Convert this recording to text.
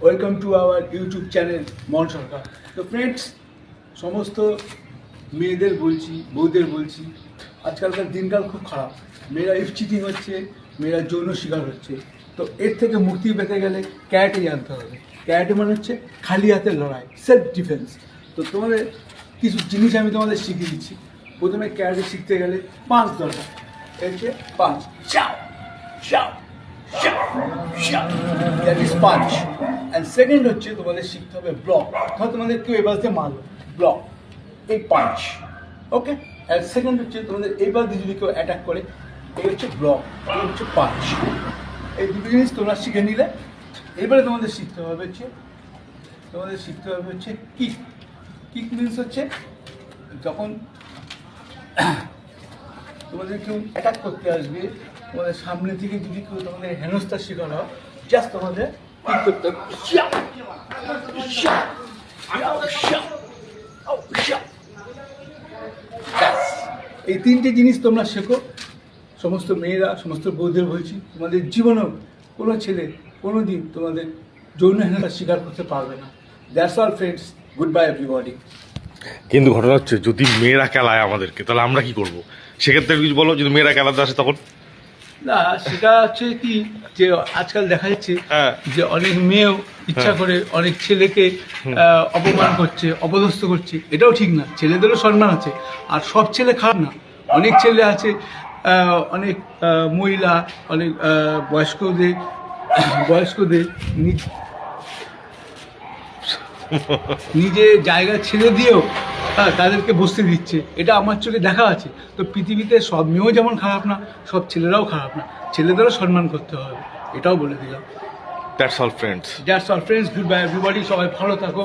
Welcome to our YouTube channel মন সরকার। তো friends, সমস্ত মেয়েদের বলছি, বউদের বলছি, আজকালকার দিনকাল খুব খারাপ। মেয়েরা চিটিং হচ্ছে, মেয়েরা যৌন শিকার হচ্ছে। তো এর থেকে মুক্তি পেতে গেলে ক্যারাটে জানতে হবে। ক্যারাটে মানে হচ্ছে খালি হাতের লড়াই, সেলফ ডিফেন্স। তো তোমাদের কিছু জিনিস আমি তোমাদের শিখিয়ে দিচ্ছি। প্রথমে ক্যারাটে শিখতে গেলে পাঁচ দরকার। এর হচ্ছে পাঁচ, চাও চাও দ্যাট ইজ পাঁচ। অ্যান্ড সেকেন্ড হচ্ছে তোমাদের শিখতে হবে ব্লক। ধর তোমাদের কেউ এবার দিয়ে মারলো, ব্লক, এই পাঁচ। ওকে। অ্যান্ড সেকেন্ড হচ্ছে তোমাদের এবার দিয়ে যদি কেউ অ্যাটাক করে, এই হচ্ছে ব্লক, এই হচ্ছে পাঁচ। এই দুটো জিনিস তোমরা শিখে নিলে এবারে তোমাদের শিখতে হবে হচ্ছে কিক। কিক মিনস হচ্ছে যখন তোমাদের কেউ অ্যাটাক করতে আসবে, তোমাদের সামনে থেকে যদি কেউ তোমাদের হেনস্থার শিকার হয়, জাস্ট তোমাদের কিক করতে হবে। এই তিনটে জিনিস তোমরা শেখো। সমস্ত মেয়েরা, সমস্ত বউদের বলছি, তোমাদের জীবনেও কোনো ছেলে কোনো দিন তোমাদের যৌন হেনস্থার শিকার করতে পারবে না। That's all friends, good bye everybody. কিন্তু ঘটনা হচ্ছে যদি মেয়েরা খেলায় আমাদেরকে, তাহলে আমরা কি করবো? সেক্ষেত্রে কিছু বলো, যদি মেয়েরা খেলাতে আসে তখন? না, সেটা হচ্ছে কি যে আজকাল দেখা যাচ্ছে যে অনেক মেয়েও ইচ্ছা করে অনেক ছেলেকে অপমান করছে, অপদস্থ করছে। এটাও ঠিক না। ছেলেদেরও সম্মান আছে, আর সব ছেলে খারাপ না। অনেক ছেলে আছে, অনেক মহিলা, অনেক বয়স্কদের নিজে জায়গা ছেড়ে দিয়েও তাদেরকে বসতে দিচ্ছে। এটা আমার চোখে দেখা আছে। তো পৃথিবীতে সব মেয়েও যেমন খারাপ না, সব ছেলেরাও খারাপ না। ছেলেদেরও সম্মান করতে হবে, এটাও বলে দিলাম। That's all friends. Good bye everybody. সবাই ভালো থাকো।